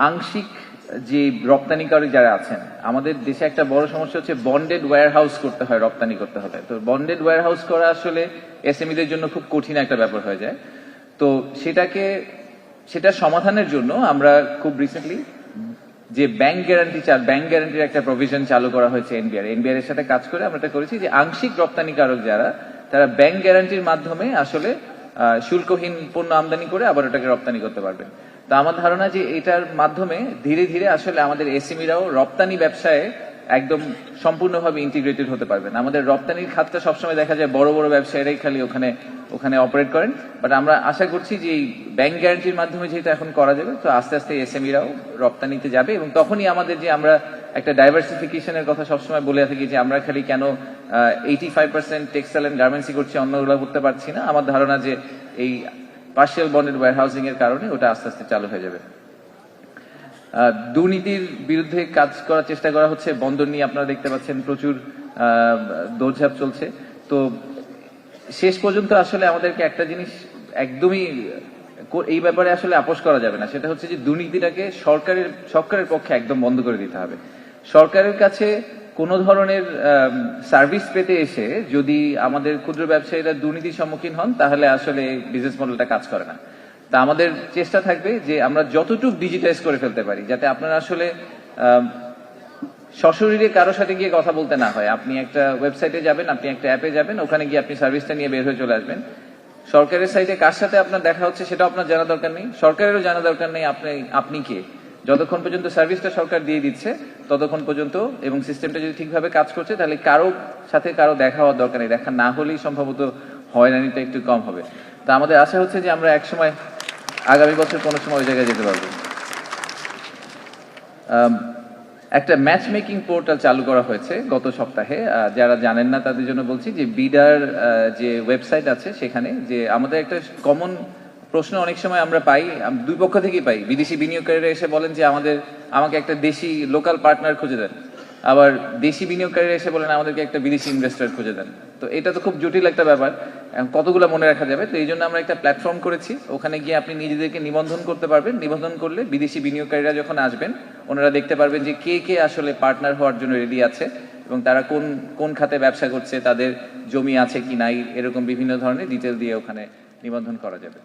আংশিক যে রপ্তানিকারী যারা আছেন, আমাদের দেশে একটা বড় সমস্যা হচ্ছে বন্ডেড ওয়্যার হাউস করতে হয় রপ্তানি করতে হলে। তো বন্ডেড ওয়্যার হাউস করা আসলে এসএমইদের জন্য খুব কঠিন একটা ব্যাপার হয়ে যায়। তো সেটা সমাধানের জন্য আমরা খুব রিসেন্টলি যে ব্যাংক গ্যারান্টির একটা প্রভিশন চালু করা হয়েছে এনবিআর এর সাথে কাজ করে আমরা এটা করেছি যে আংশিক রপ্তানিকারক যারা, তারা ব্যাংক গ্যারান্টির মাধ্যমে আসলে শুল্কহীন পণ্য আমদানি করে আবার ওটাকে রপ্তানি করতে পারবেন। তো আমার ধারণা যে এটার মাধ্যমে ধীরে ধীরে আসলে আমাদের এসএমইরাও রপ্তানি ব্যবসায় একদম সম্পূর্ণভাবে ইন্টিগ্রেটেড হতে পারবেন। আমাদের রপ্তানির খাতটা সবসময় দেখা যায় বড় বড় ব্যবসায়ীরাই খালি ওখানে অপারেট করেন, বাট আমরা আশা করছি যে এই ব্যাংক গ্যারান্টির মাধ্যমে যেহেতু এখন করা যাবে, তো আস্তে আস্তে এসএমইরাও রপ্তানিতে যাবে এবং তখনই আমাদের যে আমরা একটা ডাইভার্সিফিকেশনের কথা সবসময় বলে থাকি যে আমরা খালি কেন 85% টেক্সটাইল অ্যান্ড গার্মেন্টসই করছি, অন্যগুলো করতে পারছি না। আমার ধারণা যে এই পার্শিয়াল বন্ডেড ওয়্যারহাউসিং এর কারণে ওটা আস্তে আস্তে চালু হয়ে যাবে। দুর্নীতির বিরুদ্ধে কাজ করার চেষ্টা করা হচ্ছে। বন্দর নিয়ে আপনারা দেখতে পাচ্ছেন প্রচুর দৌড়ঝাঁপ চলছে। তো শেষ পর্যন্ত আসলে আমাদেরকে একটা জিনিস একদমই এই ব্যাপারে আসলে আপোষ করা যাবে না, সেটা হচ্ছে যে দুর্নীতিটাকে সরকারের পক্ষে একদম বন্ধ করে দিতে হবে। সরকারের কাছে কোনো ধরনের সার্ভিস পেতে এসে যদি আমাদের ক্ষুদ্র ব্যবসায়ীরা দুর্নীতির সম্মুখীন হন, তাহলে আসলে বিজনেস মডেলটা কাজ করে না। তা আমাদের চেষ্টা থাকবে যে আমরা যতটুকু ডিজিটাইজ করে ফেলতে পারি, যাতে আপনারা আসলে সশরীরে কারোর সাথে গিয়ে কথা বলতে না হয়। আপনি একটা ওয়েবসাইটে যাবেন, আপনি একটা অ্যাপে যাবেন, ওখানে গিয়ে আপনি সার্ভিসটা নিয়ে বের হয়ে চলে আসবেন। সরকারের সাইটে কার সাথে আপনার দেখা হচ্ছে সেটা আপনার জানা দরকার নেই, সরকারেরও জানা দরকার নেই আপনি কে। যতক্ষণ পর্যন্ত সার্ভিসটা সরকার দিয়ে দিচ্ছে ততক্ষণ পর্যন্ত, এবং সিস্টেমটা যদি ঠিকভাবে কাজ করছে, তাহলে কারো সাথে কারো দেখা হওয়ার দরকার নেই। দেখা না হলেই সম্ভবত হয়রানিটা একটু কম হবে। তা আমাদের আশা হচ্ছে যে আমরা একসময় আগামী বছর কোনো সময় ওই জায়গায় যেতে পারবো। একটা ম্যাচ মেকিং পোর্টাল চালু করা হয়েছে গত সপ্তাহে। যারা জানেন না তাদের জন্য বলছি যে বিডার যে ওয়েবসাইট আছে, সেখানে যে আমাদের একটা কমন প্রশ্ন অনেক সময় আমরা পাই, দুই পক্ষ থেকেই পাই। বিদেশি বিনিয়োগকারীরা এসে বলেন যে আমাকে একটা দেশি লোকাল পার্টনার খুঁজে দেন, আবার দেশি বিনিয়োগকারীরা এসে বলেন আমাদেরকে একটা বিদেশি ইনভেস্টর খুঁজে দেন। তো এটা তো খুব জটিল একটা ব্যাপার, কতগুলো মনে রাখা যাবে। তো এই জন্য আমরা একটা প্ল্যাটফর্ম করেছি, ওখানে গিয়ে আপনি নিজেদেরকে নিবন্ধন করতে পারবেন। নিবন্ধন করলে বিদেশি বিনিয়োগকারীরা যখন আসবেন, ওনারা দেখতে পারবেন যে কে আসলে পার্টনার হওয়ার জন্য রেডি আছে এবং তারা কোন খাতে ব্যবসা করছে, তাদের জমি আছে কি নাই, এরকম বিভিন্ন ধরনের ডিটেল দিয়ে ওখানে নিবন্ধন করা যাবে।